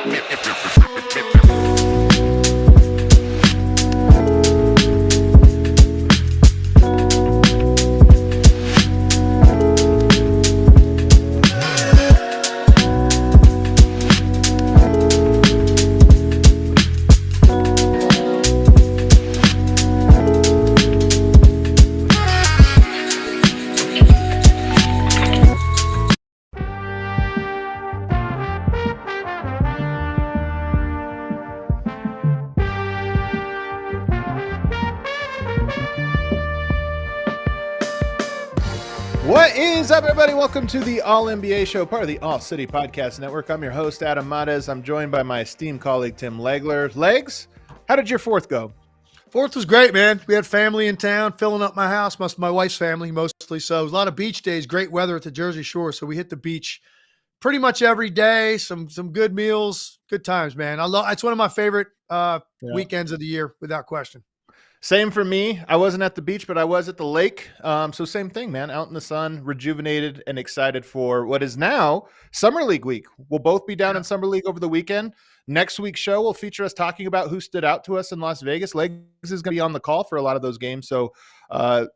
What is up, everybody? Welcome to the All NBA Show, part of the All City Podcast Network. I'm your host, Adam Mares. I'm joined by my esteemed colleague, Tim Legler. Legs, how did your fourth go? Fourth was great, man. We had family in town, filling up my house, my wife's family mostly. So it was a lot of beach days, great weather at the Jersey Shore. So we hit the beach pretty much every day. Some good meals, good times, man. It's one of my favorite weekends of the year, without question. Same for me. I wasn't at the beach, but I was at the lake. So same thing, man. Out in the sun, rejuvenated and excited for what is now Summer League week. We'll both be down in Summer League over the weekend. Next week's show will feature us talking about who stood out to us in Las Vegas. Legs is going to be on the call for a lot of those games, so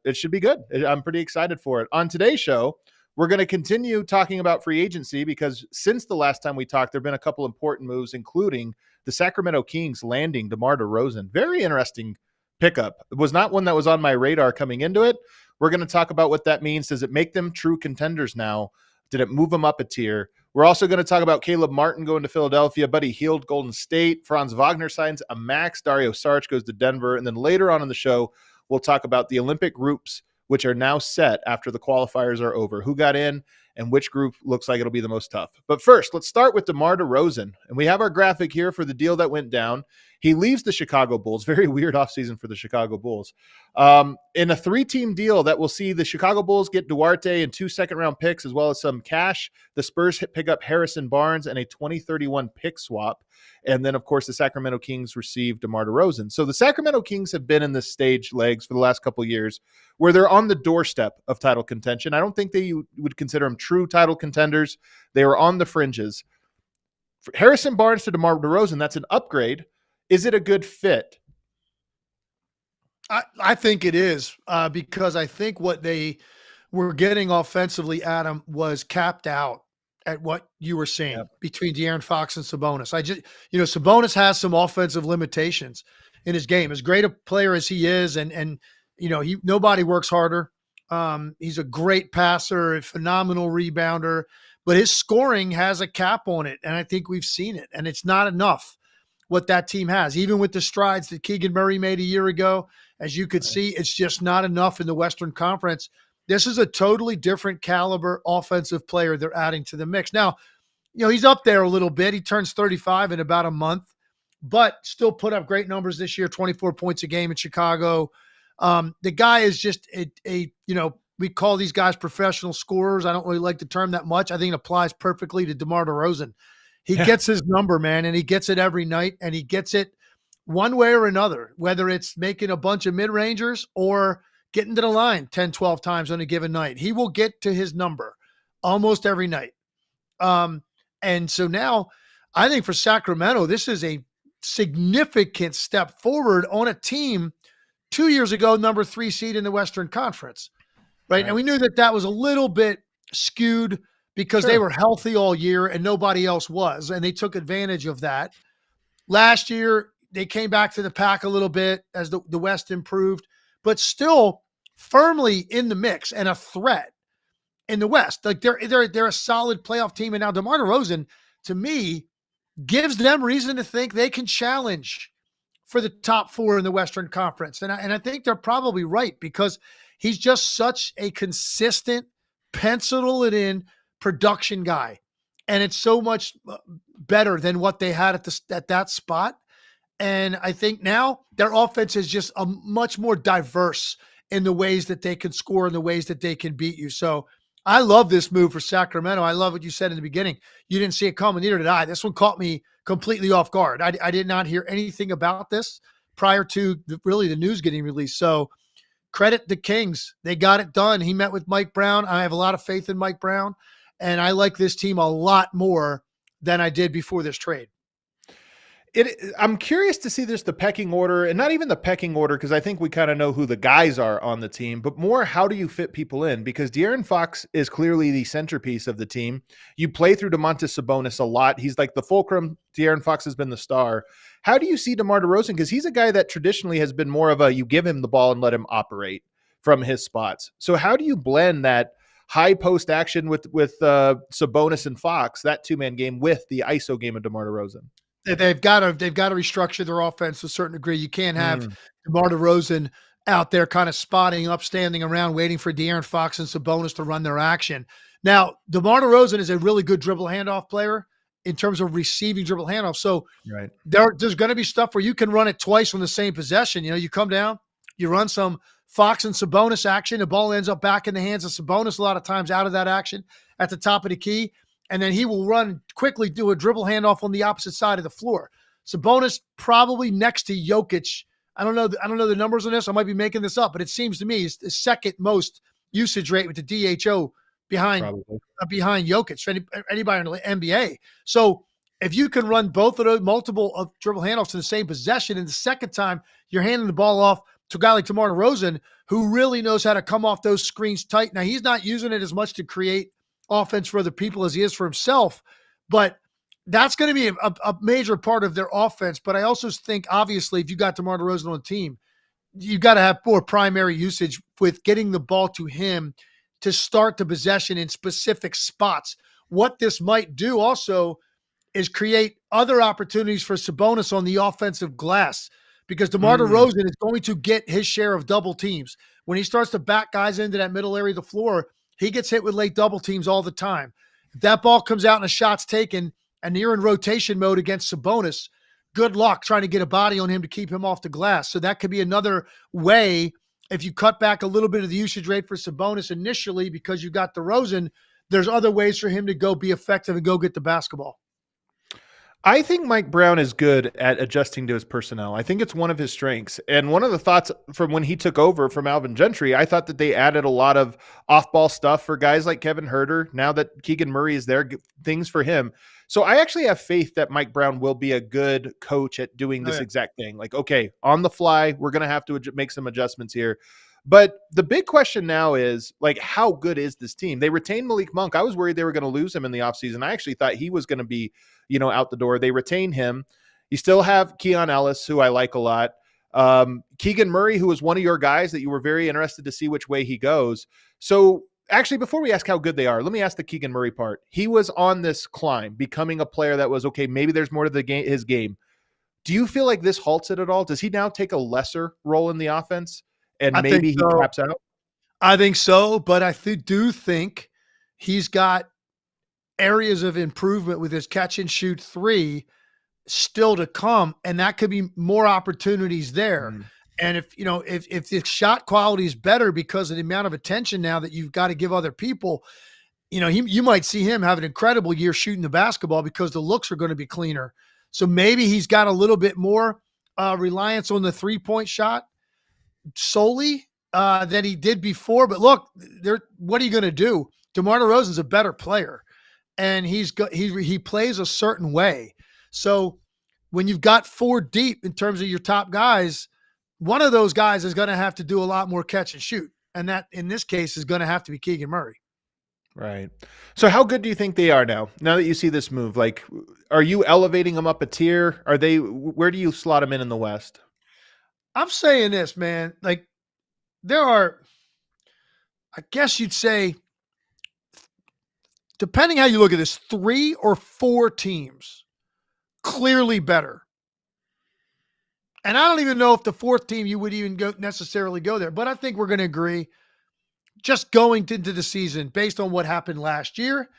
it should be good. I'm pretty excited for it. On today's show, we're going to continue talking about free agency because since the last time we talked, there have been a couple important moves, including the Sacramento Kings landing DeMar DeRozan. Very interesting pickup. It was not one that was on my radar coming into it. We're going to talk about what that means. Does it make them true contenders now? Did it move them up a tier? We're also going to talk about Caleb Martin going to Philadelphia, but he healed Golden State. Franz Wagner signs a max. Dario Saric goes to Denver. And then later on in the show, we'll talk about the Olympic groups, which are now set after the qualifiers are over. Who got in and which group looks like it'll be the most tough. But first, let's start with DeMar DeRozan. And we have our graphic here for the deal that went down. He leaves the Chicago Bulls. Very weird offseason for the Chicago Bulls. In a three-team deal that will see the Chicago Bulls get Duarte and 2 second-round picks as well as some cash. The Spurs pick up Harrison Barnes and a 2031 pick swap. And then, of course, the Sacramento Kings receive DeMar DeRozan. So the Sacramento Kings have been in this stage, Legs, for the last couple of years where they're on the doorstep of title contention. I don't think they would consider them true title contenders. They were on the fringes. For Harrison Barnes to DeMar DeRozan, that's an upgrade. Is it a good fit? I think it is because I think what they were getting offensively, Adam, was capped out at what you were saying between De'Aaron Fox and Sabonis. Sabonis has some offensive limitations in his game. As great a player as he is, and nobody works harder. He's a great passer, a phenomenal rebounder, but his scoring has a cap on it, and I think we've seen it, and it's not enough what that team has. Even with the strides that Keegan Murray made a year ago, as you could see, it's just not enough in the Western Conference. This is a totally different caliber offensive player they're adding to the mix. Now, he's up there a little bit. He turns 35 in about a month, but still put up great numbers this year, 24 points a game in Chicago. The guy is just we call these guys professional scorers. I don't really like the term that much. I think it applies perfectly to DeMar DeRozan. He gets his number, man, and he gets it every night, and he gets it one way or another, whether it's making a bunch of mid-rangers or getting to the line 10, 12 times on a given night. He will get to his number almost every night. And so now I think for Sacramento, this is a significant step forward on a team 2 years ago, number 3 seed in the Western Conference, right? And we knew that was a little bit skewed because they were healthy all year and nobody else was, and they took advantage of that. Last year, they came back to the pack a little bit as the West improved, but still firmly in the mix and a threat in the West. Like they're a solid playoff team, and now DeMar DeRozan, to me, gives them reason to think they can challenge for the top 4 in the Western Conference. And I think they're probably right because he's just such a consistent, pencil it in production guy. And it's so much better than what they had at that spot. And I think now their offense is just a much more diverse in the ways that they can score and the ways that they can beat you. So I love this move for Sacramento. I love what you said in the beginning. You didn't see it coming, neither did I. This one caught me completely off guard. I did not hear anything about this prior to the news getting released. So credit the Kings. They got it done. He met with Mike Brown. I have a lot of faith in Mike Brown, and I like this team a lot more than I did before this trade. I'm curious to see the pecking order, and not even the pecking order, because I think we kind of know who the guys are on the team, but more how do you fit people in? Because De'Aaron Fox is clearly the centerpiece of the team. You play through Domantas Sabonis a lot. He's like the fulcrum. De'Aaron Fox has been the star. How do you see DeMar DeRozan? Because he's a guy that traditionally has been more of a you give him the ball and let him operate from his spots. So how do you blend that high post action with Sabonis and Fox, that two-man game, with the ISO game of DeMar DeRozan? They've got to restructure their offense to a certain degree. You can't have DeMar DeRozan out there kind of spotting up, standing around, waiting for De'Aaron Fox and Sabonis to run their action. Now, DeMar DeRozan is a really good dribble handoff player in terms of receiving dribble handoff. So there's going to be stuff where you can run it twice on the same possession. You know, you come down, you run some Fox and Sabonis action. The ball ends up back in the hands of Sabonis a lot of times out of that action at the top of the key. And then he will run quickly, do a dribble handoff on the opposite side of the floor. Sabonis probably next to Jokic. I don't know the numbers on this. I might be making this up, but it seems to me is the second most usage rate with the DHO behind Jokic for anybody in the NBA. So if you can run both of those multiple of dribble handoffs in the same possession, and the second time you're handing the ball off to a guy like DeMar DeRozan, who really knows how to come off those screens tight. Now, he's not using it as much to create offense for other people as he is for himself, but that's going to be a major part of their offense. But I also think, obviously, if you got DeMar DeRozan on the team, you've got to have more primary usage with getting the ball to him to start the possession in specific spots. What this might do also is create other opportunities for Sabonis on the offensive glass, because DeMar DeRozan is going to get his share of double teams. When he starts to back guys into that middle area of the floor, he gets hit with late double teams all the time. If that ball comes out and a shot's taken and you're in rotation mode against Sabonis, good luck trying to get a body on him to keep him off the glass. So that could be another way, if you cut back a little bit of the usage rate for Sabonis initially because you got DeRozan, there's other ways for him to go be effective and go get the basketball. I think Mike Brown is good at adjusting to his personnel. I think it's one of his strengths. And one of the thoughts from when he took over from Alvin Gentry, I thought that they added a lot of off-ball stuff for guys like Kevin Huerter. Now that Keegan Murray is there, things for him. So I actually have faith that Mike Brown will be a good coach at doing this exact thing. Like, okay, on the fly, we're going to have to make some adjustments here. But the big question now is, like, how good is this team? They retained Malik Monk. I was worried they were going to lose him in the offseason. I actually thought he was going to be, out the door. They retain him. You still have Keon Ellis, who I like a lot. Keegan Murray, who was one of your guys that you were very interested to see which way he goes. So actually, before we ask how good they are, let me ask the Keegan Murray part. He was on this climb, becoming a player that was, okay, maybe there's more to his game. Do you feel like this halts it at all? Does he now take a lesser role in the offense? And maybe he taps out? I think so, but I do think he's got areas of improvement with his catch and shoot three still to come, and that could be more opportunities there. And if the shot quality is better because of the amount of attention now that you've got to give other people, you might see him have an incredible year shooting the basketball because the looks are going to be cleaner. So maybe he's got a little bit more reliance on the 3-point shot solely than he did before. But look, what are you going to do? DeMar DeRozan's a better player, and he plays a certain way. So when you've got 4 deep in terms of your top guys, one of those guys is going to have to do a lot more catch and shoot. And that, in this case, is going to have to be Keegan Murray. Right. So how good do you think they are now that you see this move? Like, are you elevating them up a tier? Where do you slot them in the West? I'm saying this, man, like there are, I guess you'd say, depending how you look at this, 3 or 4 teams clearly better. And I don't even know if the 4th team you would even necessarily go there, but I think we're going to agree, just going into the season based on what happened last year,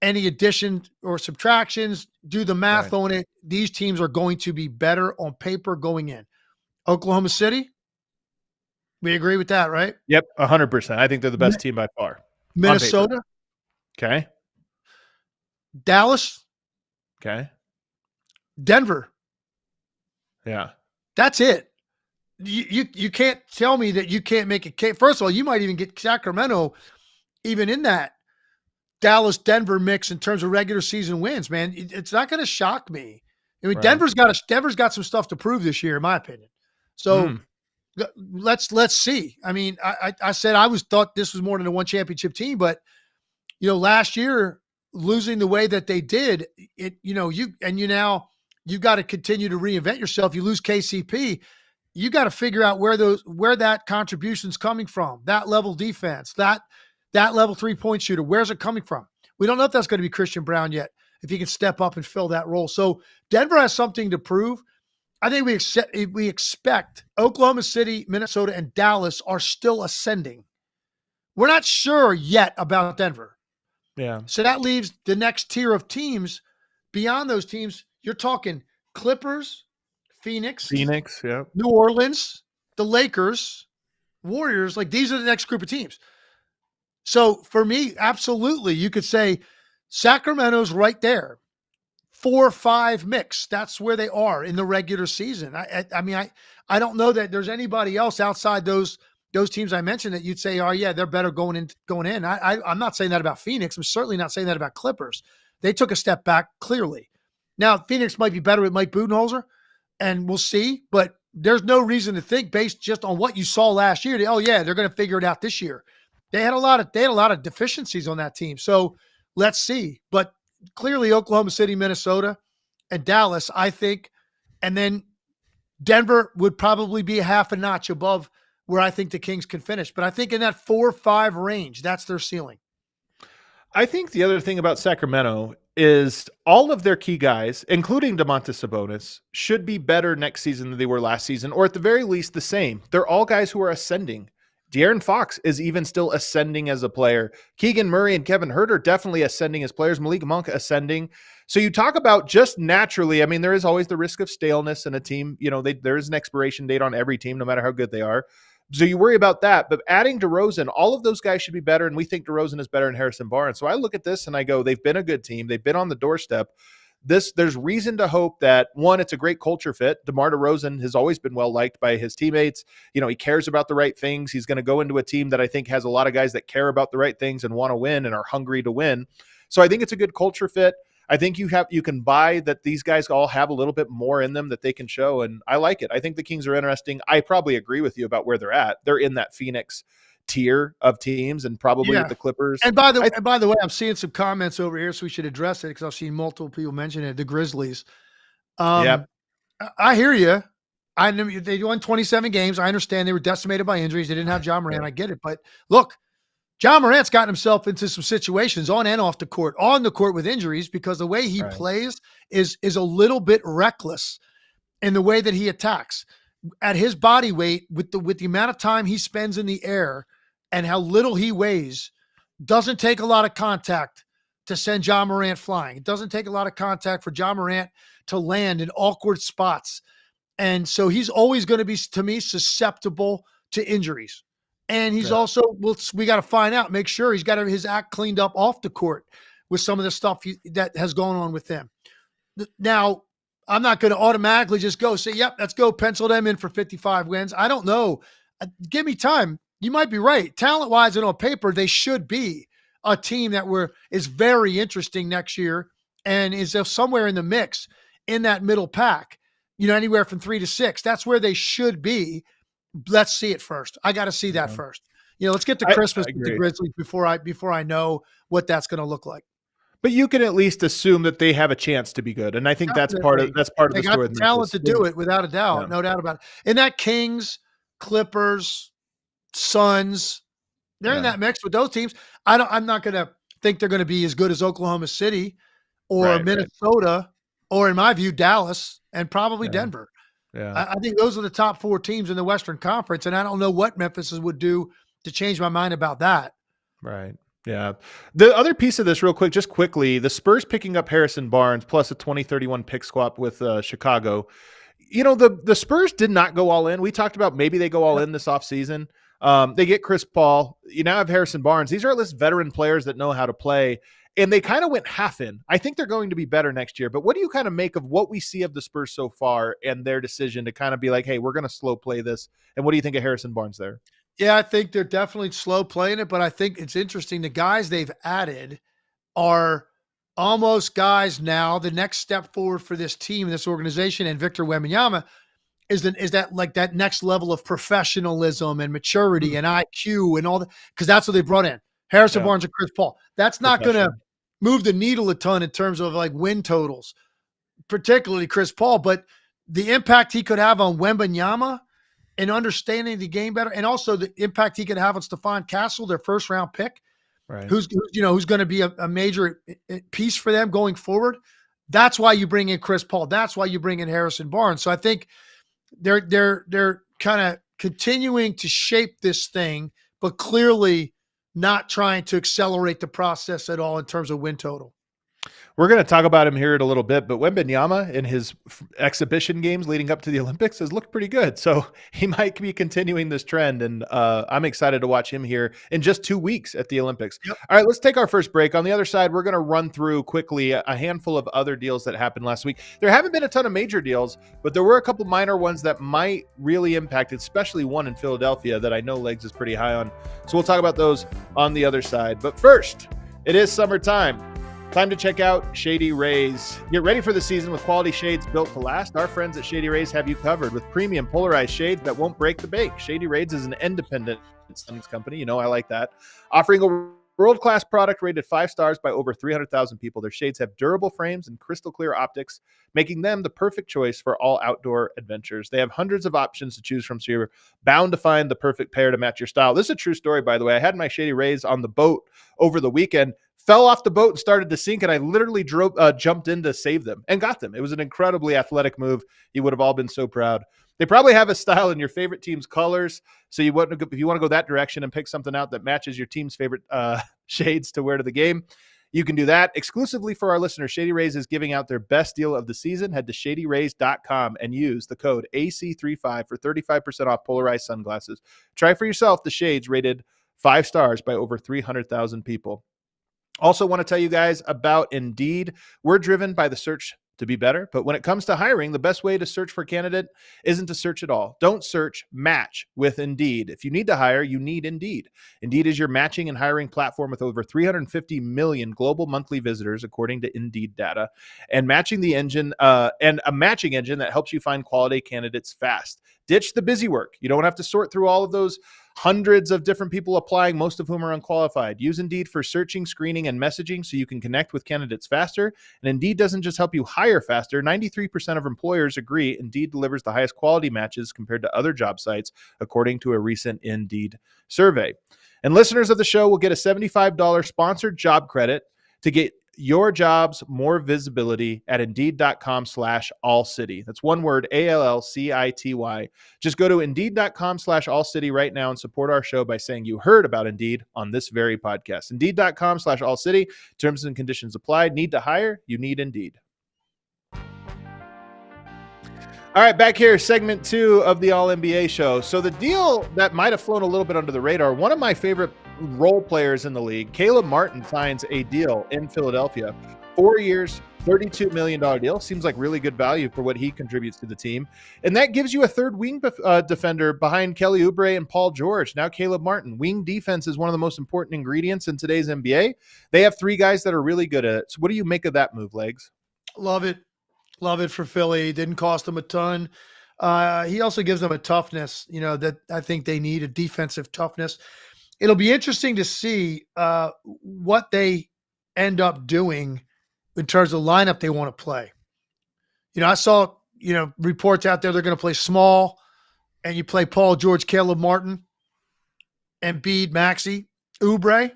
any additions or subtractions, do the math on it. These teams are going to be better on paper going in. Oklahoma City, we agree with that, right? Yep, 100%. I think they're the best team by far. Minnesota. Okay. Dallas. Okay. Denver. Yeah. That's it. You can't tell me that you can't make it. First of all, you might even get Sacramento even in that Dallas-Denver mix in terms of regular season wins, man. It's not going to shock me I mean, Right. Denver's got some stuff to prove this year, in my opinion. So let's see. I mean, I said thought this was more than a one championship team, but last year losing the way that they did, you got to continue to reinvent yourself. You lose KCP, you got to figure out where that contribution's coming from. That level defense, that level 3-point shooter, where's it coming from? We don't know if that's going to be Christian Brown yet, if he can step up and fill that role. So Denver has something to prove. I think we expect Oklahoma City, Minnesota, and Dallas are still ascending. We're not sure yet about Denver. Yeah. So that leaves the next tier of teams. Beyond those teams, you're talking Clippers, Phoenix, Yeah. New Orleans, the Lakers, Warriors. Like, these are the next group of teams. So for me, absolutely, you could say Sacramento's right there. 4-5 mix. That's where they are in the regular season. I mean, I don't know that there's anybody else outside those teams I mentioned that you'd say, oh yeah, they're better going in. I'm not saying that about Phoenix. I'm certainly not saying that about Clippers. They took a step back clearly. Now Phoenix might be better with Mike Budenholzer, and we'll see. But there's no reason to think, based just on what you saw last year, oh yeah, they're going to figure it out this year. They had a lot of deficiencies on that team. So let's see. But clearly Oklahoma City, Minnesota, and Dallas, I think, and then Denver would probably be a half a notch above where I think the Kings can finish. But I think in that 4-5 range, that's their ceiling. I think the other thing about Sacramento is all of their key guys, including Domantas Sabonis, should be better next season than they were last season, or at the very least the same. They're all guys who are ascending. De'Aaron Fox is even still ascending as a player. Keegan Murray and Kevin Huerter definitely ascending as players. Malik Monk ascending. So you talk about just naturally, I mean, there is always the risk of staleness in a team. There is an expiration date on every team, no matter how good they are. So you worry about that. But adding DeRozan, all of those guys should be better, and we think DeRozan is better than Harrison Barnes. So I look at this and I go, they've been a good team. They've been on the doorstep. There's reason to hope that, one, it's a great culture fit. DeMar DeRozan has always been well liked by his teammates. He cares about the right things. He's going to go into a team that I think has a lot of guys that care about the right things and want to win and are hungry to win. So I think it's a good culture fit. I think you can buy that these guys all have a little bit more in them that they can show, and I like it. I think the Kings are interesting. I probably agree with you about where they're at. They're in that Phoenix tier of teams, and probably with the Clippers. And by the way, I'm seeing some comments over here, so we should address it because I've seen multiple people mention it. The Grizzlies. I hear you. I know they won 27 games. I understand they were decimated by injuries. They didn't have John Morant. I get it, but look, John Morant's gotten himself into some situations on and off the court, on the court with injuries, because the way he plays is a little bit reckless in the way that he attacks. At his body weight, with the amount of time he spends in the air and how little he weighs, doesn't take a lot of contact to send John Morant flying. It doesn't take a lot of contact for John Morant to land in awkward spots. And so he's always going to be, to me, susceptible to injuries. And he's also, we got to find out, make sure he's got his act cleaned up off the court with some of the stuff that has gone on with him. Now, I'm not going to automatically just go say, yep, let's go pencil them in for 55 wins. I don't know. Give me time. You might be right. Talent-wise and on paper, they should be a team that is very interesting next year and is somewhere in the mix in that middle pack, anywhere from 3 to 6. That's where they should be. Let's see it first. I got to see that first. Let's get to Christmas with the Grizzlies before I know what that's going to look like. But you can at least assume that they have a chance to be good, and I think that's part of the story. They got the talent to do it, without a doubt, no doubt about it. And that Kings, Clippers, Suns, they're in that mix with those teams. I'm not going to think they're going to be as good as Oklahoma City or Minnesota, or in my view, Dallas and probably Denver. Yeah. I think those are the top 4 teams in the Western Conference, and I don't know what Memphis would do to change my mind about that. Right. Yeah. The other piece of this, real quick, just quickly, the Spurs picking up Harrison Barnes plus a 2031 pick swap with Chicago. The Spurs did not go all in. We talked about maybe they go all in this offseason. They get Chris Paul. You now have Harrison Barnes. These are at least veteran players that know how to play. And they kind of went half in. I think they're going to be better next year. But what do you kind of make of what we see of the Spurs so far and their decision to kind of be like, hey, we're going to slow play this? And what do you think of Harrison Barnes there? Yeah, I think they're definitely slow playing it, but I think it's interesting. The guys they've added are almost guys now, the next step forward for this team, this organization, and Victor Wembanyama is that like that next level of professionalism and maturity and IQ and all that, because that's what they brought in. Harrison Barnes and Chris Paul. That's not going to move the needle a ton in terms of like win totals, particularly Chris Paul, but the impact he could have on Wembanyama and understanding the game better, and also the impact he could have on Stephon Castle, their first round pick, right? Who's going to be a major piece for them going forward. That's why you bring in Chris Paul. That's why you bring in Harrison Barnes. So I think they're kind of continuing to shape this thing, but clearly not trying to accelerate the process at all in terms of win total. We're going to talk about him here in a little bit, but Wembanyama in his exhibition games leading up to the Olympics has looked pretty good. So he might be continuing this trend, and I'm excited to watch him here in just 2 weeks at the Olympics. Yep. All right, let's take our first break. On the other side, we're going to run through quickly a handful of other deals that happened last week. There haven't been a ton of major deals, but there were a couple minor ones that might really impact, especially one in Philadelphia that I know Legs is pretty high on. So we'll talk about those on the other side. But first, it is summertime. Time to check out Shady Rays. Get ready for the season with quality shades built to last. Our friends at Shady Rays have you covered with premium polarized shades that won't break the bank. Shady Rays is an independent suns company. I like that. Offering a world-class product rated 5 stars by over 300,000 people. Their shades have durable frames and crystal clear optics, making them the perfect choice for all outdoor adventures. They have hundreds of options to choose from, so you're bound to find the perfect pair to match your style. This is a true story, by the way. I had my Shady Rays on the boat over the weekend, fell off the boat and started to sink, and I literally jumped in to save them and got them. It was an incredibly athletic move. You would have all been so proud. They probably have a style in your favorite team's colors, so if you want to go that direction and pick something out that matches your team's favorite shades to wear to the game, you can do that. Exclusively for our listeners, Shady Rays is giving out their best deal of the season. Head to shadyrays.com and use the code AC35 for 35% off polarized sunglasses. Try for yourself the shades rated 5 stars by over 300,000 people. Also want to tell you guys about Indeed. We're driven by the search to be better, but when it comes to hiring, the best way to search for a candidate isn't to search at all. Don't search, match with Indeed. If you need to hire, you need Indeed. Indeed is your matching and hiring platform with over 350 million global monthly visitors, according to Indeed data, and matching the engine and a matching engine that helps you find quality candidates fast. Ditch the busy work. You don't have to sort through all of those hundreds of different people applying, most of whom are unqualified. Use Indeed for searching, screening, and messaging so you can connect with candidates faster. And Indeed doesn't just help you hire faster. 93% of employers agree Indeed delivers the highest quality matches compared to other job sites, according to a recent Indeed survey. And listeners of the show will get a $75 sponsored job credit to get your jobs more visibility at Indeed.com/allcity. That's one word, ALLCITY. Just go to Indeed.com/allcity right now and support our show by saying you heard about Indeed on this very podcast. Indeed.com/allcity. Terms and conditions apply. Need to hire? You need Indeed. All right, back here, segment 2 of the All-NBA show. So the deal that might have flown a little bit under the radar, one of my favorite role players in the league, Caleb Martin, signs a deal in Philadelphia. 4 years, $32 million deal. Seems like really good value for what he contributes to the team. And that gives you a third wing defender behind Kelly Oubre and Paul George. Now Caleb Martin. Wing defense is one of the most important ingredients in today's NBA. They have 3 guys that are really good at it. So what do you make of that move, Legs? Love it. Love it for Philly. Didn't cost them a ton. He also gives them a toughness, that I think they need, a defensive toughness. It'll be interesting to see what they end up doing in terms of lineup they want to play. I saw, reports out there they're going to play small, and you play Paul George, Caleb Martin, Embiid, Maxey, Oubre.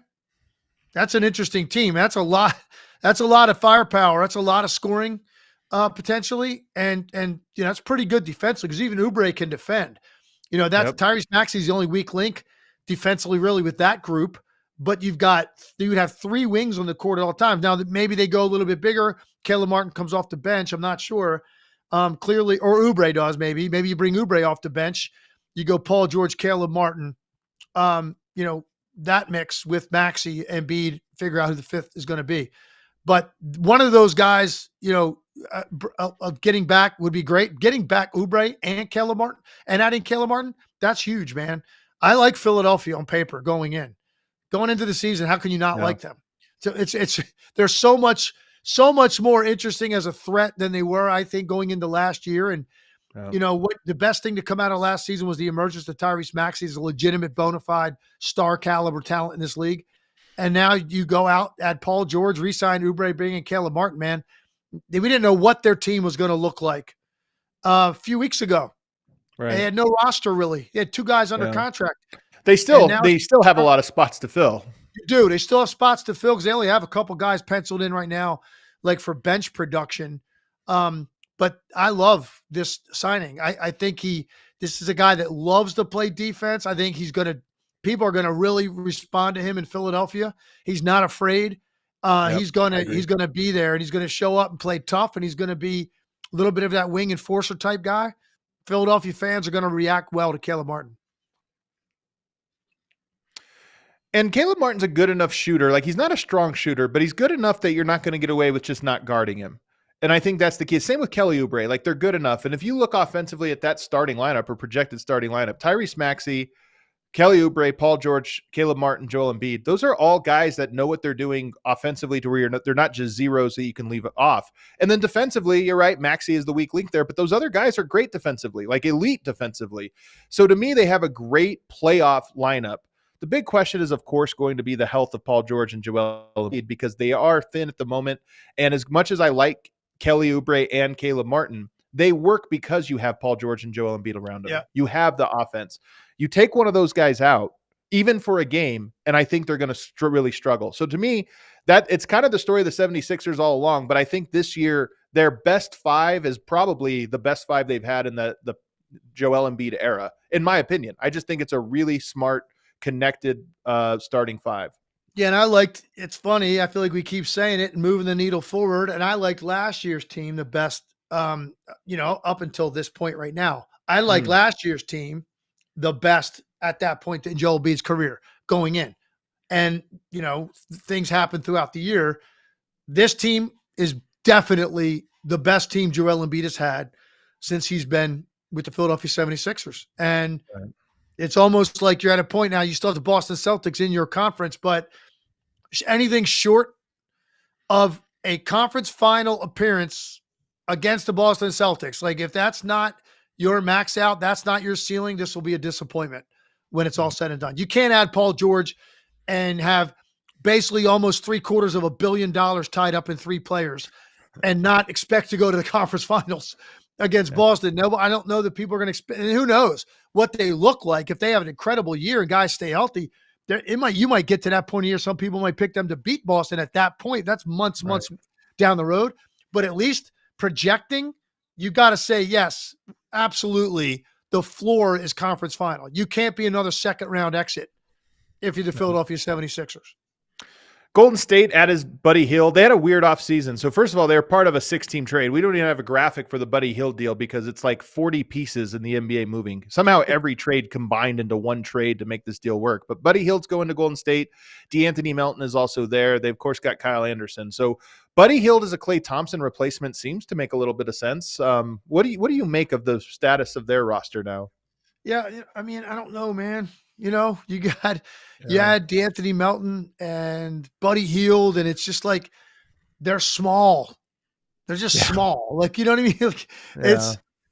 That's an interesting team. That's a lot. That's a lot of firepower. That's a lot of scoring. Potentially, and it's pretty good defensively because even Oubre can defend. That's Tyrese Maxey's the only weak link defensively, really, with that group. But you would have 3 wings on the court at all times. Now, maybe they go a little bit bigger. Caleb Martin comes off the bench. I'm not sure. Clearly, or Oubre does. Maybe you bring Oubre off the bench. You go Paul George, Caleb Martin. That mix with Maxey and Embiid. Figure out who the 5th is going to be. But one of those guys, getting back would be great. Getting back Oubre and Caleb Martin and adding Caleb Martin, that's huge, man. I like Philadelphia on paper going into the season. How can you not like them? So it's there's so much so much more interesting as a threat than they were, I think, going into last year. And what the best thing to come out of last season was the emergence of Tyrese Maxey as a legitimate, bona fide star caliber talent in this league. And now you go out, add Paul George, re-sign Oubre, bring in Caleb Martin, man. We didn't know what their team was going to look like a few weeks ago. Right. They had no roster, really. They had 2 guys under contract. They still have a lot of spots to fill. You do. They still have spots to fill because they only have a couple guys penciled in right now, like for bench production. But I love this signing. I think this is a guy that loves to play defense. I think people are going to really respond to him in Philadelphia. He's not afraid. He's going to be there, and he's going to show up and play tough, and he's going to be a little bit of that wing enforcer type guy. Philadelphia fans are going to react well to Caleb Martin. And Caleb Martin's a good enough shooter. Like, he's not a strong shooter, but he's good enough that you're not going to get away with just not guarding him. And I think that's the key. Same with Kelly Oubre. Like, they're good enough. And if you look offensively at that starting lineup or projected starting lineup, Tyrese Maxey, Kelly Oubre, Paul George, Caleb Martin, Joel Embiid, those are all guys that know what they're doing offensively to where they're not just zeros that you can leave off. And then defensively, you're right, Maxey is the weak link there, but those other guys are great defensively, like elite defensively. So to me, they have a great playoff lineup. The big question is, of course, going to be the health of Paul George and Joel Embiid, because they are thin at the moment. And as much as I like Kelly Oubre and Caleb Martin, they work because you have Paul George and Joel Embiid around them. Yeah. You have the offense. You take one of those guys out, even for a game, and I think they're going to really struggle. So to me, that it's kind of the story of the 76ers all along, but I think this year their best 5 is probably the best 5 they've had in the Joel Embiid era, in my opinion. I just think it's a really smart, connected starting 5. Yeah, and it's funny, I feel like we keep saying it and moving the needle forward, and I liked last year's team the best, up until this point right now. I like last year's team the best at that point in Joel Embiid's career going in. And, things happen throughout the year. This team is definitely the best team Joel Embiid has had since he's been with the Philadelphia 76ers. And it's almost like you're at a point now, you still have the Boston Celtics in your conference, but anything short of a conference final appearance against the Boston Celtics, like if that's not your max out, that's not your ceiling, this will be a disappointment when it's all said and done. You can't add Paul George and have basically almost $750 million tied up in 3 players and not expect to go to the conference finals against Boston. No, I don't know that people are going to expect, and who knows what they look like if they have an incredible year and guys stay healthy. You might get to that point of year. Some people might pick them to beat Boston at that point. That's months down the road. But at least projecting, you got to say, yes, absolutely, the floor is conference final. You can't be another second round exit if you're the Philadelphia 76ers. Golden State added Buddy Hield. They had a weird offseason. So first of all, they're part of a 6-team trade. We don't even have a graphic for the Buddy Hield deal because it's like 40 pieces in the NBA moving. Somehow every trade combined into one trade to make this deal work. But Buddy Hield's going to Golden State. DeAnthony Melton is also there. They, of course, got Kyle Anderson. So Buddy Hield as a Klay Thompson replacement seems to make a little bit of sense. What do you make of the status of their roster now? Yeah, I mean, I don't know, man. You had DeAnthony Melton and Buddy Hield, and it's just like they're small. They're just small. Like, you know what I mean?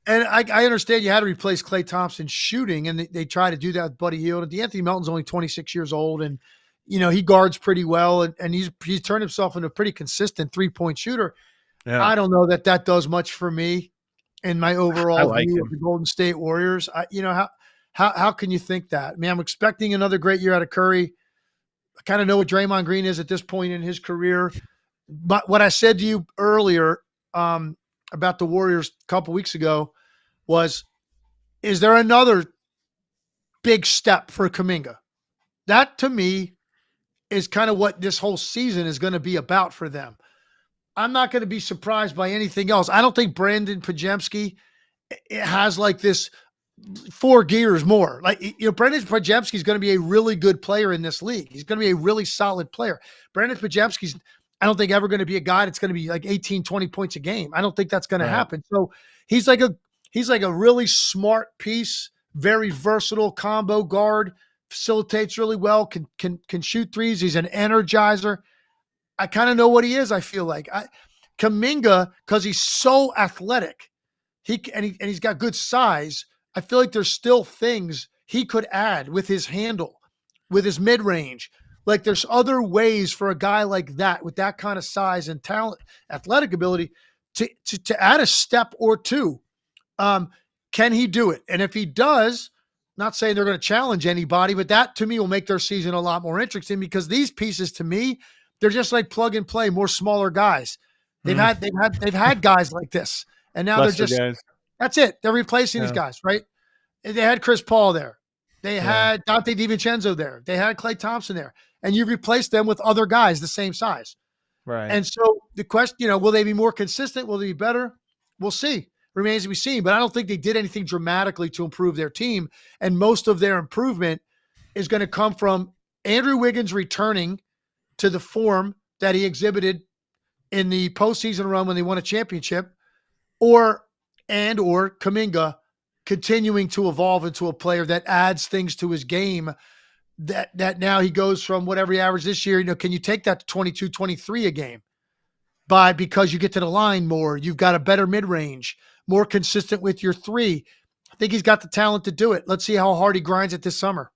Like, I understand you had to replace Klay Thompson shooting, and they try to do that with Buddy Hield. And DeAnthony Melton's only 26 years old, and he guards pretty well, and he's turned himself into a pretty consistent 3-point shooter. Yeah. I don't know that does much for me in my overall view of the Golden State Warriors. How can you think that? I mean, I'm expecting another great year out of Curry. I kind of know what Draymond Green is at this point in his career. But what I said to you earlier about the Warriors a couple weeks ago was, is there another big step for Kuminga? That, to me, is kind of what this whole season is going to be about for them. I'm not going to be surprised by anything else. I don't think Brandon Podziemski has like this 4 gears more. Like, Brandon Podziemski is going to be a really good player in this league. He's going to be a really solid player. Brandon Podziemski's, I don't think, ever going to be a guy that's going to be like 18, 20 points a game. I don't think that's going to happen. So he's like a really smart piece, very versatile combo guard, facilitates really well, can shoot threes. He's an energizer. I kind of know what he is, I feel like. Kuminga, because he's so athletic, he's got good size. I feel like there's still things he could add with his handle, with his mid range. Like there's other ways for a guy like that with that kind of size and talent, athletic ability to add a step or two. Can he do it? And if he does, not saying they're going to challenge anybody, but that to me will make their season a lot more interesting because these pieces to me, they're just like plug and play, more smaller guys. They've had guys like this, and now Lesser they're just guys. that's it. They're replacing these guys, right? They had Chris Paul there. They had Dante DiVincenzo there. They had Klay Thompson there, and you replaced them with other guys the same size. Right. And so the question, will they be more consistent? Will they be better? We'll see. Remains to be seen. But I don't think they did anything dramatically to improve their team. And most of their improvement is going to come from Andrew Wiggins returning to the form that he exhibited in the postseason run when they won a championship, or Kuminga continuing to evolve into a player that adds things to his game that now he goes from whatever he averaged this year. Can you take that to 22, 23 a game? Because you get to the line more, you've got a better mid-range, more consistent with your three. I think he's got the talent to do it. Let's see how hard he grinds it this summer.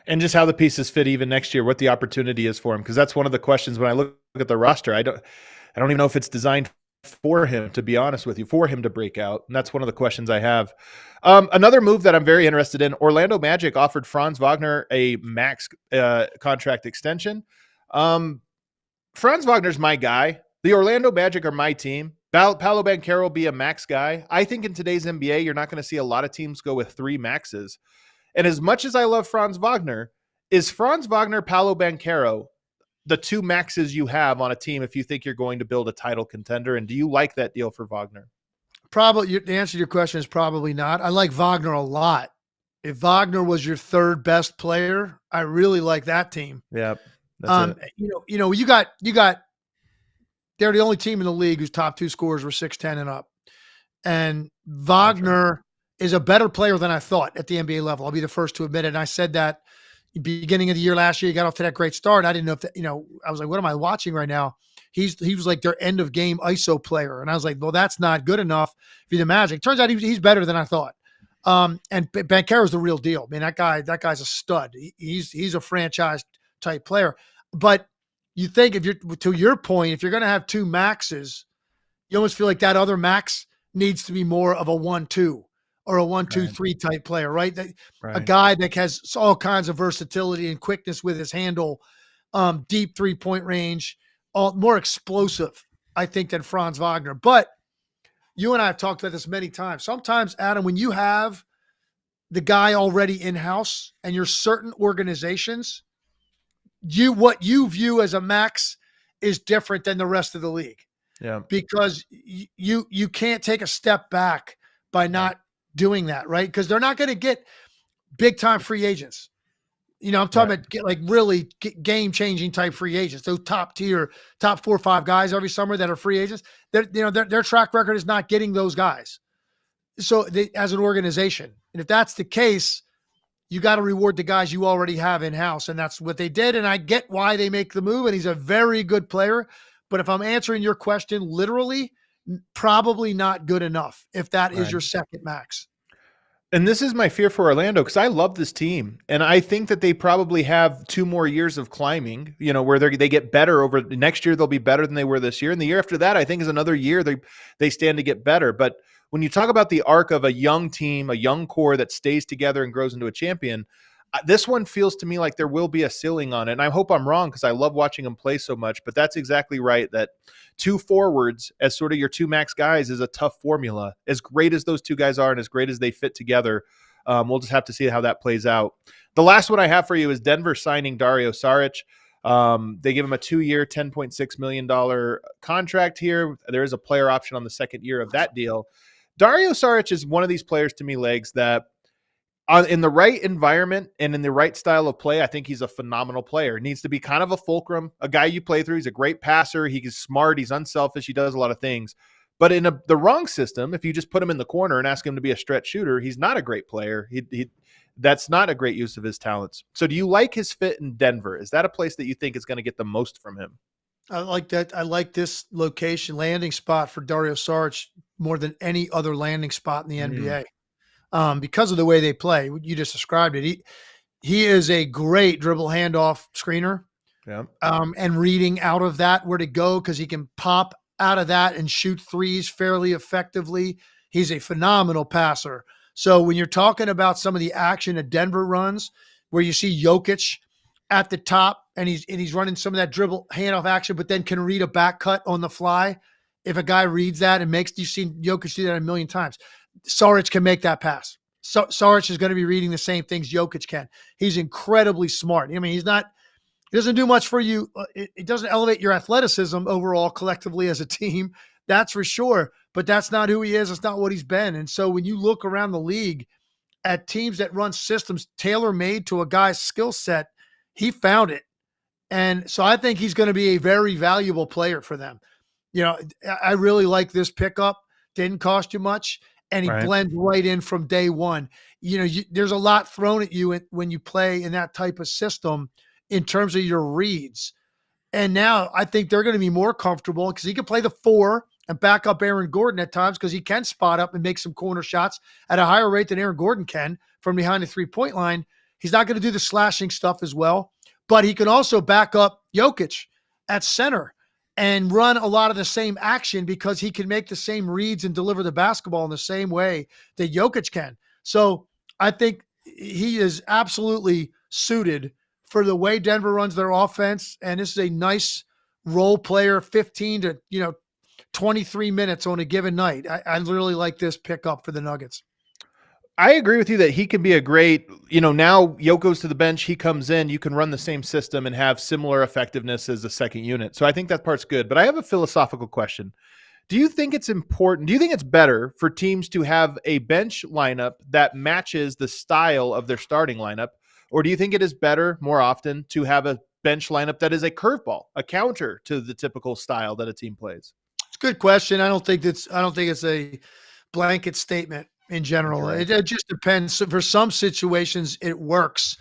And just how the pieces fit even next year, what the opportunity is for him. Because that's one of the questions when I look at the roster. I don't even know if it's designed for him, to be honest with you, for him to break out. And that's one of the questions I have. Another move that I'm very interested in, Orlando Magic offered Franz Wagner a max contract extension. Franz Wagner's my guy. The Orlando Magic are my team. Paolo Banchero will be a max guy. I think in today's NBA, you're not going to see a lot of teams go with 3 maxes. And as much as I love Franz Wagner, is Franz Wagner, Paolo Banchero the 2 maxes you have on a team if you think you're going to build a title contender? And do you like that deal for Wagner? Probably. The answer to your question is probably not. I like Wagner a lot. If Wagner was your 3rd best player, I really like that team. Yeah. You got they're the only team in the league whose top 2 scorers were 6'10" and up. And Wagner is a better player than I thought at the NBA level. I'll be the first to admit it. And I said that beginning of the year last year, he got off to that great start. I didn't know if that, I was like, what am I watching right now? He was like their end of game ISO player. And I was like, well, that's not good enough for the Magic. Turns out he's better than I thought. And Banchero's the real deal. I mean, that guy's a stud. He's a franchise type player. But you think to your point, if you're going to have 2 maxes, you almost feel like that other max needs to be more of a 1-2 or a 1-2-3 type player, right? A guy that has all kinds of versatility and quickness with his handle, deep 3-point range, more explosive, I think, than Franz Wagner. But you and I have talked about this many times. Sometimes, Adam, when you have the guy already in-house and you're certain organizations, what you view as a max is different than the rest of the league. Yeah. Because you can't take a step back by not doing that, right? Because they're not going to get big-time free agents. I'm talking about really game-changing type free agents. Those top 4 or 5 guys every summer that are free agents. Their track record is not getting those guys. So as an organization, and if that's the case, you got to reward the guys you already have in-house, and that's what they did. And I get why they make the move, and he's a very good player. But if I'm answering your question literally, probably not good enough if that is your second max. And this is my fear for Orlando because I love this team. And I think that they probably have 2 more years of climbing, where they get better over next year. They'll be better than they were this year. And the year after that, I think, is another year they stand to get better. But when you talk about the arc of a young team, a young core that stays together and grows into a champion, this one feels to me like there will be a ceiling on it. And I hope I'm wrong because I love watching them play so much. But that's exactly right, that 2 forwards as sort of your 2 max guys is a tough formula. As great as those 2 guys are and as great as they fit together, we'll just have to see how that plays out. The last one I have for you is Denver signing Dario Saric. They give him a 2-year, $10.6 million contract here. There is a player option on the 2nd year of that deal. Dario Saric is one of these players to me, Legs, that in the right environment and in the right style of play, I think he's a phenomenal player. Needs to be kind of a fulcrum, a guy you play through. He's a great passer. He's smart. He's unselfish. He does a lot of things. But in the wrong system, if you just put him in the corner and ask him to be a stretch shooter, he's not a great player. That's not a great use of his talents. So do you like his fit in Denver? Is that a place that you think is going to get the most from him? I like that. I like this location landing spot for Dario Saric more than any other landing spot in the Mm, NBA, because of the way they play. You just described it. He is a great dribble handoff screener, yeah. and reading out of that where to go because he can pop out of that and shoot threes fairly effectively. He's a phenomenal passer. So when you're talking about some of the action that Denver runs, where you see Jokic at the top and he's running some of that dribble handoff action, but then can read a back cut on the fly. If a guy reads that and you've seen Jokic do that a million times. Saric can make that pass. So Saric is going to be reading the same things Jokic can. He's incredibly smart. I mean, he doesn't do much for you. It doesn't elevate your athleticism overall collectively as a team. That's for sure. But that's not who he is. It's not what he's been. And so when you look around the league at teams that run systems tailor-made to a guy's skill set, he found it. And so I think he's going to be a very valuable player for them. I really like this pickup. Didn't cost you much. And he blends right in from day one. There's a lot thrown at you when you play in that type of system in terms of your reads. And now I think they're going to be more comfortable because he can play the 4 and back up Aaron Gordon at times because he can spot up and make some corner shots at a higher rate than Aaron Gordon can from behind the 3-point line. He's not going to do the slashing stuff as well, but he can also back up Jokic at center and run a lot of the same action because he can make the same reads and deliver the basketball in the same way that Jokic can. So I think he is absolutely suited for the way Denver runs their offense. And this is a nice role player, 15 to 23 minutes on a given night. I really like this pickup for the Nuggets. I agree with you that he can be a great, now Yoke goes to the bench, he comes in, you can run the same system and have similar effectiveness as the second unit. So I think that part's good. But I have a philosophical question. Do you think it's important? Do you think it's better for teams to have a bench lineup that matches the style of their starting lineup? Or do you think it is better more often to have a bench lineup that is a curveball, a counter to the typical style that a team plays? It's a good question. I don't think it's a blanket statement in general. Right. It just depends. For some situations, it works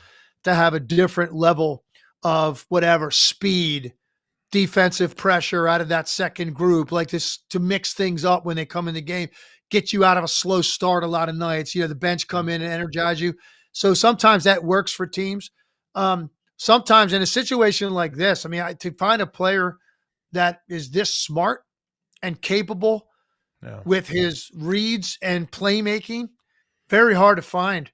to have a different level of whatever speed, defensive pressure out of that second group, like this, to mix things up when they come in the game, get you out of a slow start a lot of nights. The bench come in and energize you. So sometimes that works for teams. Sometimes in a situation like this, to find a player that is this smart and capable with his reads and playmaking, very hard to find,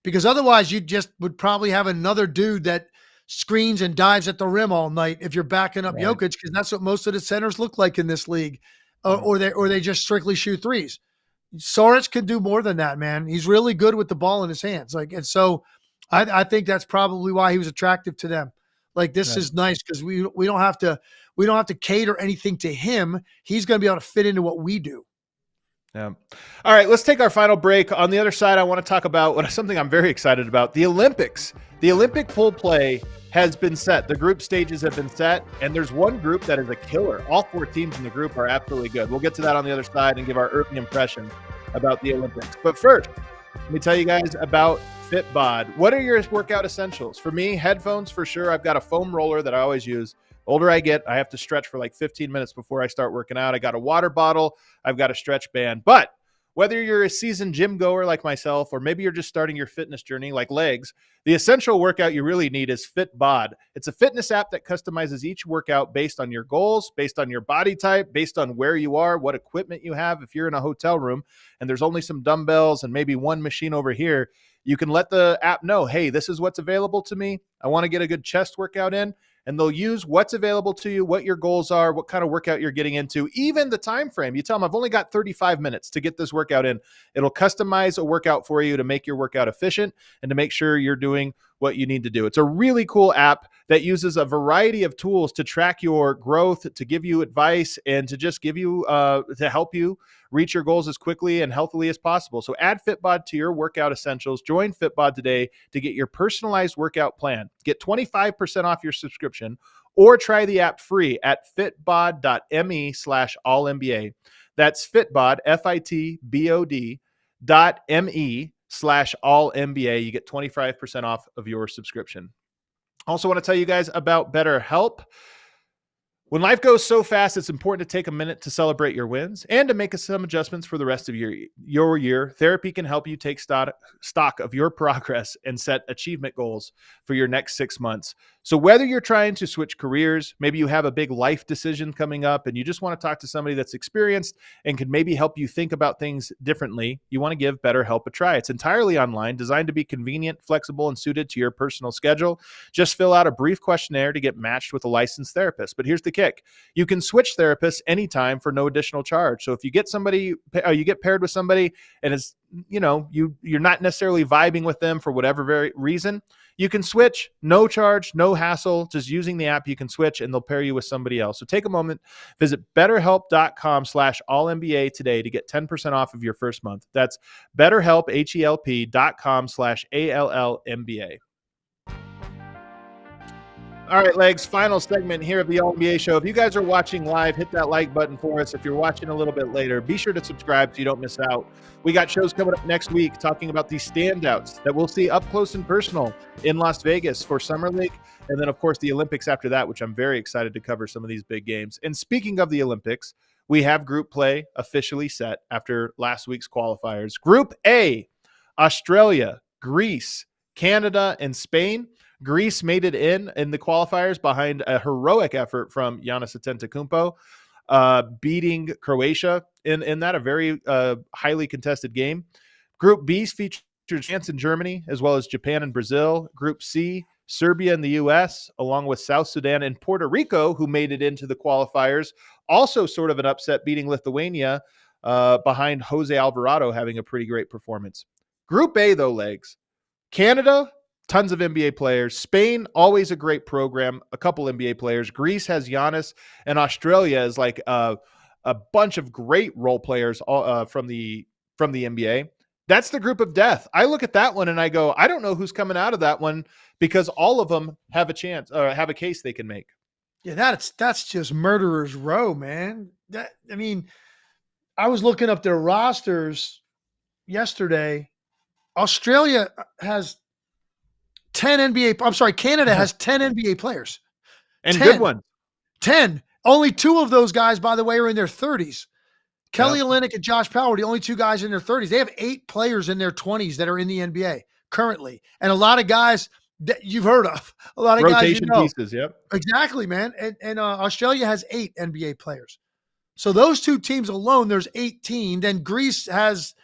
because otherwise you just would probably have another dude that screens and dives at the rim all night if you're backing up Jokic, because that's what most of the centers look like in this league, or they just strictly shoot threes. Saric can do more than that, man. He's really good with the ball in his hands. And so I think that's probably why he was attractive to them. This is nice because we don't have to cater anything to him. He's going to be able to fit into what we do. Yeah. All right, let's take our final break. On the other side, I want to talk about something I'm very excited about, the Olympics. The Olympic pool play has been set. The group stages have been set, and there's one group that is a killer. All 4 teams in the group are absolutely good. We'll get to that on the other side and give our early impression about the Olympics. But first, let me tell you guys about FitBod. What are your workout essentials? For me, headphones for sure. I've got a foam roller that I always use. Older I get, I have to stretch for like 15 minutes before I start working out. I got a water bottle. I've got a stretch band. But whether you're a seasoned gym goer like myself, or maybe you're just starting your fitness journey like legs, the essential workout you really need is FitBod. It's a fitness app that customizes each workout based on your goals, based on your body type, based on where you are, what equipment you have. If you're in a hotel room and there's only some dumbbells and maybe one machine over here, you can let the app know, hey, this is what's available to me. I want to get a good chest workout in. And they'll use what's available to you, what your goals are, what kind of workout you're getting into, even the time frame. You tell them, I've only got 35 minutes to get this workout in. It'll customize a workout for you to make your workout efficient and to make sure you're doing what you need to do. It's a really cool app that uses a variety of tools to track your growth, to give you advice, and to just give you, to help you reach your goals as quickly and healthily as possible. So add FitBod to your workout essentials. Join FitBod today to get your personalized workout plan. Get 25% off your subscription or try the app free at fitbod.me/allNBA. That's FitBod, FITBOD.me/allNBA. You get 25% off of your subscription. Also want to tell you guys about BetterHelp. When life goes so fast, it's important to take a minute to celebrate your wins and to make some adjustments for the rest of your year. Therapy can help you take stock of your progress and set achievement goals for your next 6 months. So whether you're trying to switch careers, maybe you have a big life decision coming up and you just want to talk to somebody that's experienced and can maybe help you think about things differently, you want to give BetterHelp a try. It's entirely online, designed to be convenient, flexible, and suited to your personal schedule. Just fill out a brief questionnaire to get matched with a licensed therapist. But here's the kick. You can switch therapists anytime for no additional charge. So if you get you get paired with somebody and it's, you're not necessarily vibing with them for whatever very reason, you can switch, no charge, no hassle. Just using the app, you can switch and they'll pair you with somebody else. So take a moment, visit betterhelp.com/allNBA today to get 10% off of your first month. That's betterhelp, HELP.com/ALLNBA. All right, Legs, final segment here of the All-NBA show. If you guys are watching live, hit that like button for us. If you're watching a little bit later, be sure to subscribe so you don't miss out. We got shows coming up next week talking about the standouts that we'll see up close and personal in Las Vegas for Summer League. And then, of course, the Olympics after that, which I'm very excited to cover some of these big games. And speaking of the Olympics, we have group play officially set after last week's qualifiers. Group A, Australia, Greece, Canada, and Spain. Greece made it in the qualifiers behind a heroic effort from Giannis Antetokounmpo, beating Croatia in that, a very highly contested game. Group B features France and Germany, as well as Japan and Brazil. Group C, Serbia and the U.S., along with South Sudan and Puerto Rico, who made it into the qualifiers. Also sort of an upset, beating Lithuania behind Jose Alvarado having a pretty great performance. Group A, though, Legs. Canada, tons of NBA players. Spain, always a great program. A couple NBA players. Greece has Giannis, and Australia is like a bunch of great role players from the NBA. That's the group of death. I look at that one and I go, I don't know who's coming out of that one because all of them have a chance or have a case they can make. Yeah, that's just murderer's row, man. I was looking up their rosters yesterday. Australia has 10 NBA. I'm sorry, Canada has 10 NBA players. And 10. Good ones. 10. Only 2 of those guys, by the way, are in their 30s. Kelly Olynyk and Josh Powell are the only 2 guys in their 30s. They have 8 players in their 20s that are in the NBA currently. And a lot of guys that you've heard of. A lot of rotation guys pieces, yep. Exactly, man. And Australia has 8 NBA players. So those 2 teams alone, there's 18. Then Greece has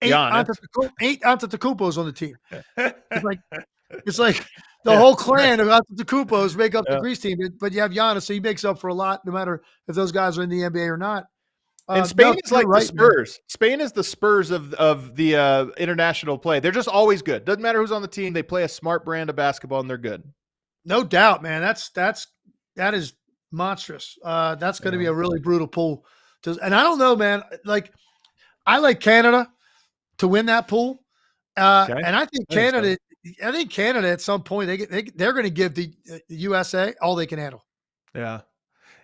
8 Antetokounmpos on the team. It's like the whole clan of Antetokounmpos make up the Greece team, but you have Giannis, so he makes up for a lot, no matter if those guys are in the NBA or not. And Spain is like the Spurs. Man. Spain is the Spurs of the international play. They're just always good. Doesn't matter who's on the team. They play a smart brand of basketball, and they're good. No doubt, man. That is monstrous. That's going to be a really brutal pool. And I don't know, man. Like, I like Canada to win that pool, and I think Canada. I think Canada at some point they're going to give the USA all they can handle. Yeah,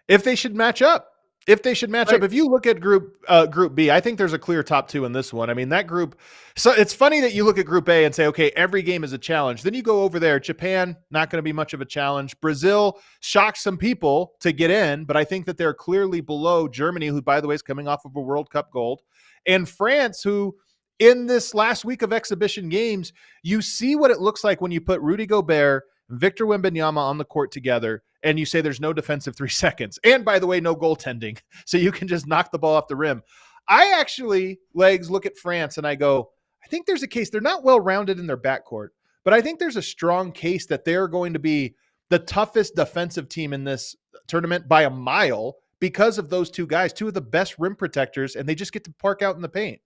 if they should match up. If you look at Group B, I think there's a clear top 2 in this one. I mean, that group. So it's funny that you look at Group A and say, okay, every game is a challenge. Then you go over there. Japan, not going to be much of a challenge. Brazil shocked some people to get in, but I think that they're clearly below Germany, who, by the way, is coming off of a World Cup gold, and France, who, in this last week of exhibition games, you see what it looks like when you put Rudy Gobert, Victor Wembanyama on the court together, and you say there's no defensive 3 seconds. And by the way, no goaltending. So you can just knock the ball off the rim. I actually, Legs, look at France and I go, I think there's a case. They're not well-rounded in their backcourt, but I think there's a strong case that they're going to be the toughest defensive team in this tournament by a mile because of those 2 guys, 2 of the best rim protectors, and they just get to park out in the paint.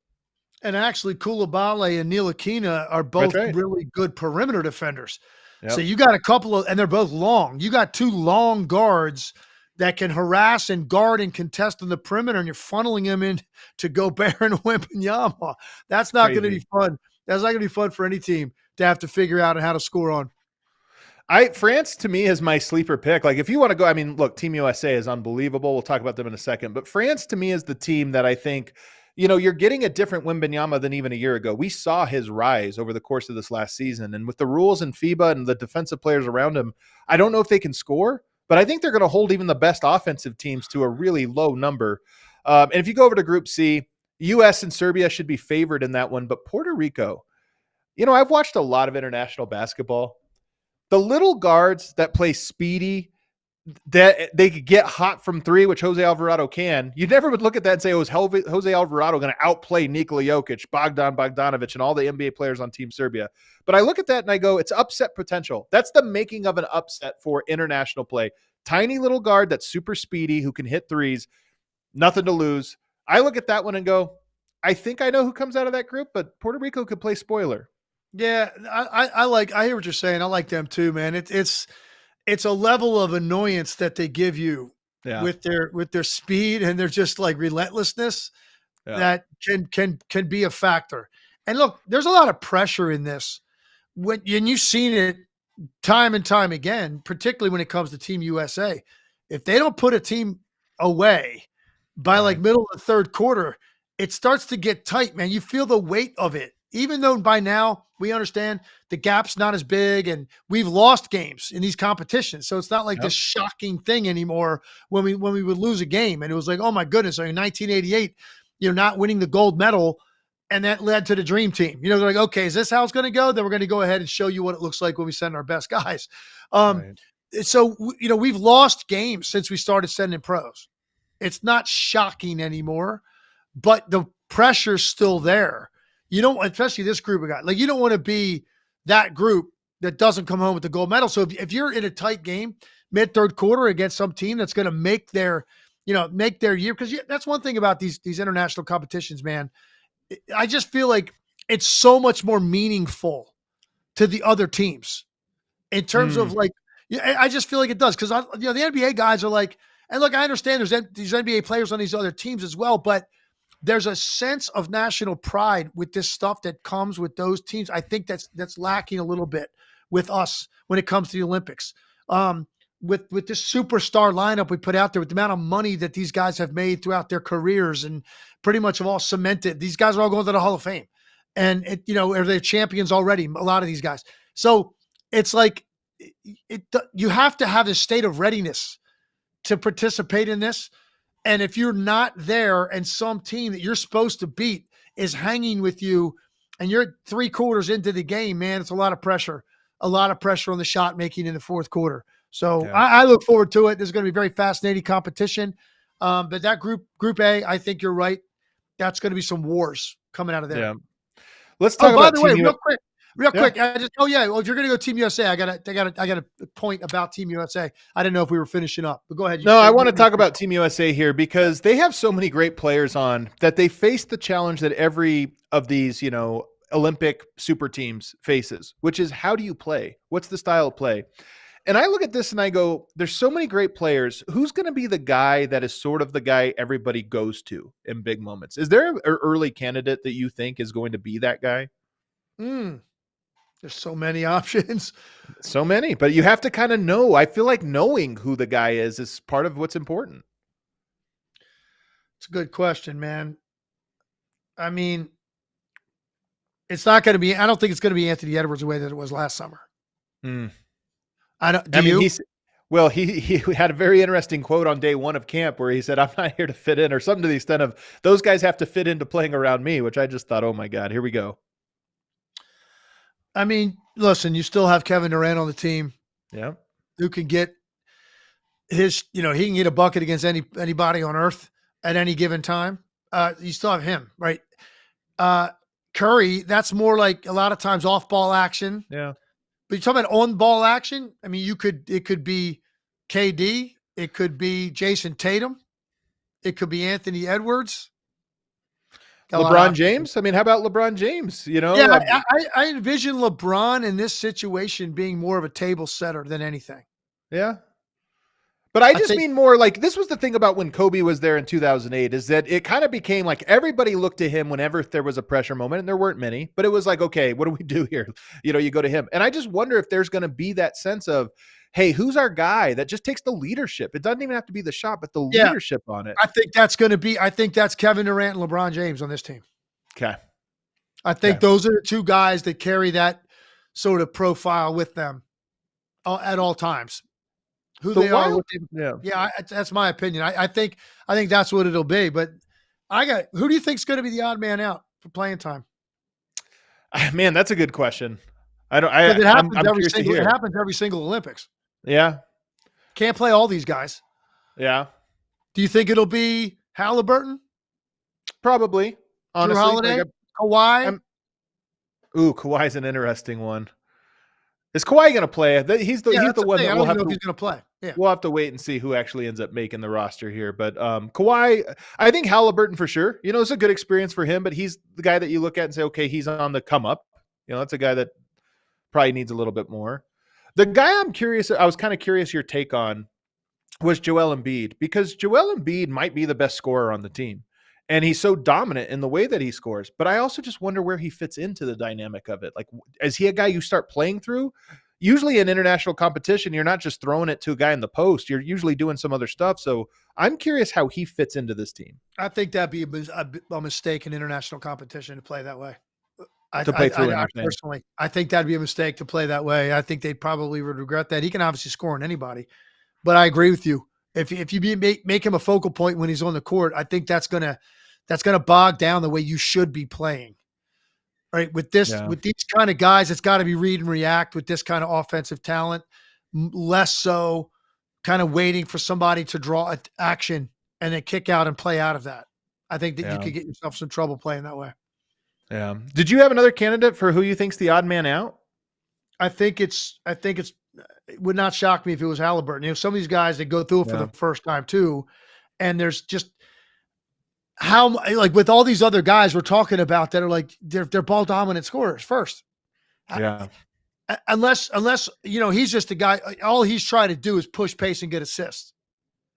And actually, Koulibaly and Ntilikina are both really good perimeter defenders. Yep. So you got a couple of, and they're both long. You got 2 long guards that can harass and guard and contest on the perimeter, and you're funneling them in to Gobert and Wembanyama. That's not going to be fun. That's not going to be fun for any team to have to figure out how to score on. France to me is my sleeper pick. Like, if you want to go, I mean, look, Team USA is unbelievable. We'll talk about them in a second, but France to me is the team that I think, you're getting a different Wembanyama than even a year ago. We saw his rise over the course of this last season. And with the rules in FIBA and the defensive players around him, I don't know if they can score, but I think they're going to hold even the best offensive teams to a really low number. And if you go over to Group C, U.S. and Serbia should be favored in that one, but Puerto Rico, I've watched a lot of international basketball. The little guards that play speedy, that they could get hot from three, which Jose Alvarado can. You never would look at that and say, oh, is Jose Alvarado going to outplay Nikola Jokic, Bogdan Bogdanovic, and all the NBA players on Team Serbia? But I look at that and I go, it's upset potential. That's the making of an upset for international play. Tiny little guard that's super speedy who can hit threes, nothing to lose. I look at that one and go, I think I know who comes out of that group, but Puerto Rico could play spoiler. Yeah, I hear what you're saying. I like them too, man. It's a level of annoyance that they give you with their speed and their just like relentlessness that can be a factor. And look, there's a lot of pressure in this and you've seen it time and time again, particularly when it comes to Team USA. If they don't put a team away by like middle of the third quarter, it starts to get tight, man. You feel the weight of it. Even though by now we understand the gap's not as big and we've lost games in these competitions. So it's not like this shocking thing anymore when we would lose a game. And it was like, oh my goodness, in 1988, not winning the gold medal. And that led to the dream team. They're like, okay, is this how it's going to go? Then we're going to go ahead and show you what it looks like when we send our best guys. So, we've lost games since we started sending pros. It's not shocking anymore, but the pressure's still there. Especially this group of guys, like you don't want to be that group that doesn't come home with the gold medal. So if you're in a tight game mid third quarter against some team that's going to make their year, because that's one thing about these international competitions, man. I just feel like it's so much more meaningful to the other teams in terms of like, I just feel like it does. Cause the NBA guys are like, and look, I understand there's these NBA players on these other teams as well, but there's a sense of national pride with this stuff that comes with those teams. I think that's lacking a little bit with us when it comes to the Olympics. With this superstar lineup we put out there, with the amount of money that these guys have made throughout their careers and pretty much have all cemented. These guys are all going to the Hall of Fame. And, are they champions already? A lot of these guys. So it's like you have to have this state of readiness to participate in this. And if you're not there and some team that you're supposed to beat is hanging with you and you're 3 quarters into the game, man, it's a lot of pressure on the shot making in the fourth quarter. So I look forward to it. This is going to be a very fascinating competition. But that group A, I think you're right. That's going to be some wars coming out of there. Yeah. Let's talk about by the way, real quick. Well, if you're going to go Team USA, I got a point about Team USA. I didn't know if we were finishing up, but go ahead. No, I want to talk about Team USA here because they have so many great players on that they face the challenge that every of these, Olympic super teams faces, which is how do you play? What's the style of play? And I look at this and I go, there's so many great players. Who's going to be the guy that is sort of the guy everybody goes to in big moments? Is there an early candidate that you think is going to be that guy? There's so many options. So many, but you have to kind of know. I feel like knowing who the guy is part of what's important. It's a good question, man. I mean, it's not going to be, I don't think it's going to be Anthony Edwards the way that it was last summer. He had a very interesting quote on day one of camp where he said, I'm not here to fit in, or something to the extent of those guys have to fit into playing around me, which I just thought, oh my God, here we go. I mean, listen, you still have Kevin Durant on the team. Yeah. Who can get he can get a bucket against anybody on earth at any given time. You still have him, right? Curry, that's more like a lot of times off ball action. Yeah. But you're talking about on ball action. I mean, it could be KD. It could be Jason Tatum. It could be Anthony Edwards. LeBron James. I mean, how about LeBron James? Yeah, I envision LeBron in this situation being more of a table setter than anything. Yeah. But I mean more like this was the thing about when Kobe was there in 2008 is that it kind of became like everybody looked to him whenever there was a pressure moment, and there weren't many, but it was like, okay, what do we do here? You go to him. And I just wonder if there's going to be that sense of, hey, who's our guy that just takes the leadership? It doesn't even have to be the shot, but the leadership on it. I think that's Kevin Durant and LeBron James on this team. Okay. I think those are the two guys that carry that sort of profile with them at all times. who The they are. Wild, yeah. That's my opinion. I think that's what it'll be. But who do you think's going to be the odd man out for playing time? Man, that's a good question. Because I'm curious to it hear. happens every single Olympics. Yeah. Can't play all these guys. Yeah. Do you think it'll be Halliburton, Probably. Honestly, Drew Holiday, Kawhi? Kawhi's an interesting one. Is Kawhi going to play? He's the one that I don't even know if he's going to play. Yeah. We'll have to wait and see who actually ends up making the roster here. But Kawhi, I think Halliburton for sure. It's a good experience for him, but he's the guy that you look at and say, okay, he's on the come up. That's a guy that probably needs a little bit more. The guy I was kind of curious your take on was Joel Embiid, because Joel Embiid might be the best scorer on the team. And he's so dominant in the way that he scores. But I also just wonder where he fits into the dynamic of it. Like, is he a guy you start playing through? Usually in international competition, you're not just throwing it to a guy in the post. You're usually doing some other stuff. So I'm curious how he fits into this team. I think that'd be a mistake in international competition to play that way. Personally, I think that'd be a mistake to play that way. I think they probably would regret that. He can obviously score on anybody. But I agree with you. If you make him a focal point when he's on the court, I think that's gonna bog down the way you should be playing. Right? With these kind of guys, it's got to be read and react with this kind of offensive talent. Less so kind of waiting for somebody to draw action and then kick out and play out of that. I think that you could get yourself some trouble playing that way. Yeah. Did you have another candidate for who you think's the odd man out? I think it would not shock me if it was Halliburton. Some of these guys that go through it for the first time too, and there's just how, like, with all these other guys we're talking about that are like they're ball dominant scorers first. Yeah. Unless he's just a guy. All he's trying to do is push pace and get assists.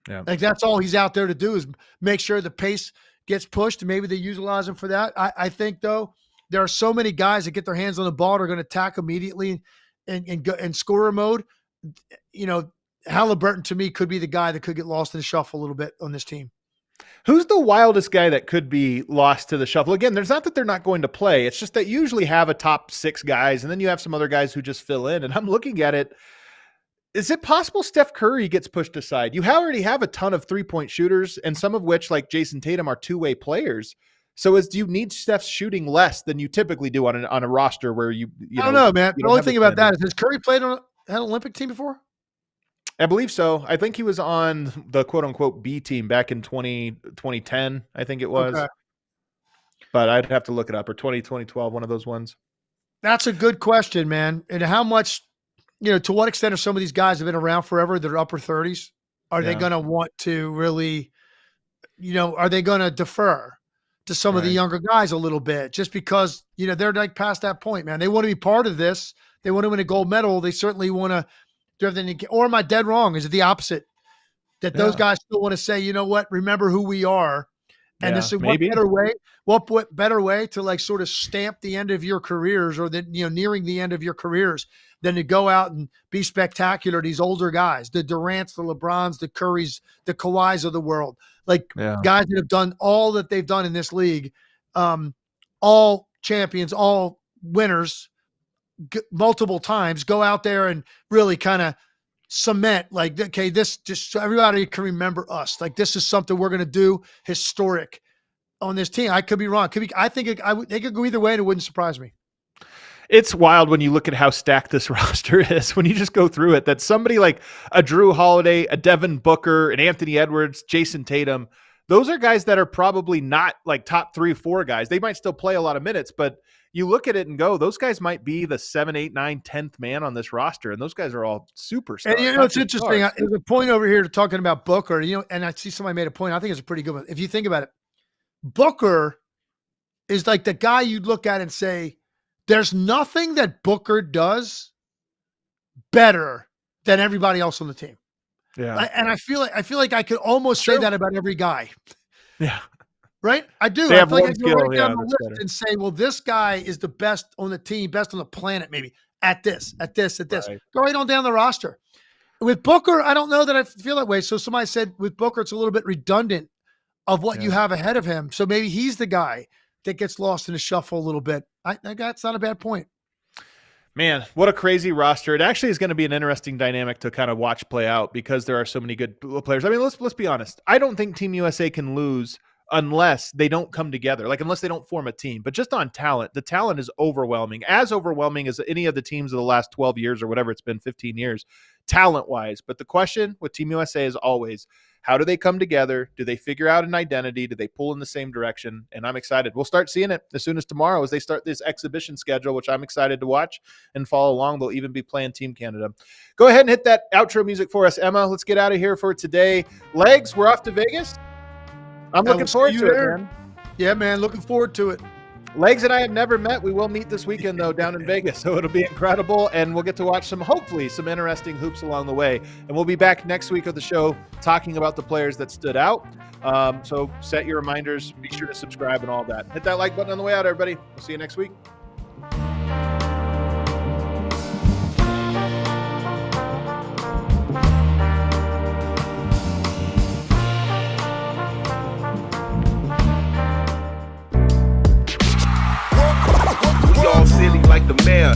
Yeah. Like that's all he's out there to do is make sure the pace gets pushed, and maybe they utilize him for that. I think though there are so many guys that get their hands on the ball are going to attack immediately and go in scorer mode. Halliburton to me could be the guy that could get lost in the shuffle a little bit on this team. Who's the wildest guy that could be lost to the shuffle? Again, there's not that they're not going to play. It's just that you usually have a top 6 guys, and then you have some other guys who just fill in. And I'm looking at it. Is it possible Steph Curry gets pushed aside? You already have a ton of 3-point shooters, and some of which, like Jason Tatum, are two-way players. So do you need Steph shooting less than you typically do on a roster where you I don't know, man. The only thing about that is, has Curry played on an Olympic team before? I believe so. I think he was on the quote-unquote B team back in 2010, I think it was. Okay. But I'd have to look it up, or 2012, one of those ones. That's a good question, man. And how much, to what extent are some of these guys have been around forever, they're upper 30s? Are they going to want to really, are they going to defer to some of the younger guys a little bit just because, they're like past that point, man. They want to be part of this. They want to win a gold medal. They certainly want to. Or am I dead wrong? Is it the opposite? That those guys still want to say, you know what? Remember who we are. And this is what better way to like sort of stamp the end of your careers, or nearing the end of your careers, than to go out and be spectacular. These older guys, the Durants, the LeBrons, the Currys, the Kawhis of the world, guys that have done all that they've done in this league, all champions, all winners, multiple times, go out there and really kind of cement, like, okay, this just so everybody can remember us. Like, this is something we're going to do historic on this team. I could be wrong. I think they could go either way, and it wouldn't surprise me. It's wild when you look at how stacked this roster is. When you just go through it, that somebody like a Drew Holiday, a Devin Booker, an Anthony Edwards, Jason Tatum, those are guys that are probably not like top 3 or 4 guys. They might still play a lot of minutes, but you look at it and go, those guys might be the 7, 8, 9, 10th man on this roster. And those guys are all superstars. And it's interesting. There's a point over here talking about Booker, and I see somebody made a point. I think it's a pretty good one. If you think about it, Booker is like the guy you'd look at and say, there's nothing that Booker does better than everybody else on the team. Yeah. And I feel like I could almost say that about every guy. Yeah. Right? I do. They I have feel like one I can skill, write down the list and say, well, this guy is the best on the team, best on the planet, maybe at this. Right. Go right on down the roster. With Booker, I don't know that I feel that way. So somebody said with Booker, it's a little bit redundant of what you have ahead of him. So maybe he's the guy that gets lost in the shuffle a little bit. That's not a bad point. Man, what a crazy roster. It actually is going to be an interesting dynamic to kind of watch play out because there are so many good players. I mean, let's be honest. I don't think Team USA can lose unless they don't come together, like unless they don't form a team. But just on talent, the talent is overwhelming, as overwhelming as any of the teams of the last 12 years or whatever it's been, 15 years, talent-wise. But the question with Team USA is always, how do they come together? Do they figure out an identity? Do they pull in the same direction? And I'm excited. We'll start seeing it as soon as tomorrow as they start this exhibition schedule, which I'm excited to watch and follow along. They'll even be playing Team Canada. Go ahead and hit that outro music for us, Emma. Let's get out of here for today. Legs, we're off to Vegas. I'm looking forward to it, man. Yeah, man, looking forward to it. Legs and I have never met. We will meet this weekend, though, down in Vegas. So it'll be incredible. And we'll get to watch hopefully some interesting hoops along the way. And we'll be back next week of the show talking about the players that stood out. So set your reminders. Be sure to subscribe and all that. Hit that like button on the way out, everybody. We'll see you next week. Silly like the mayor.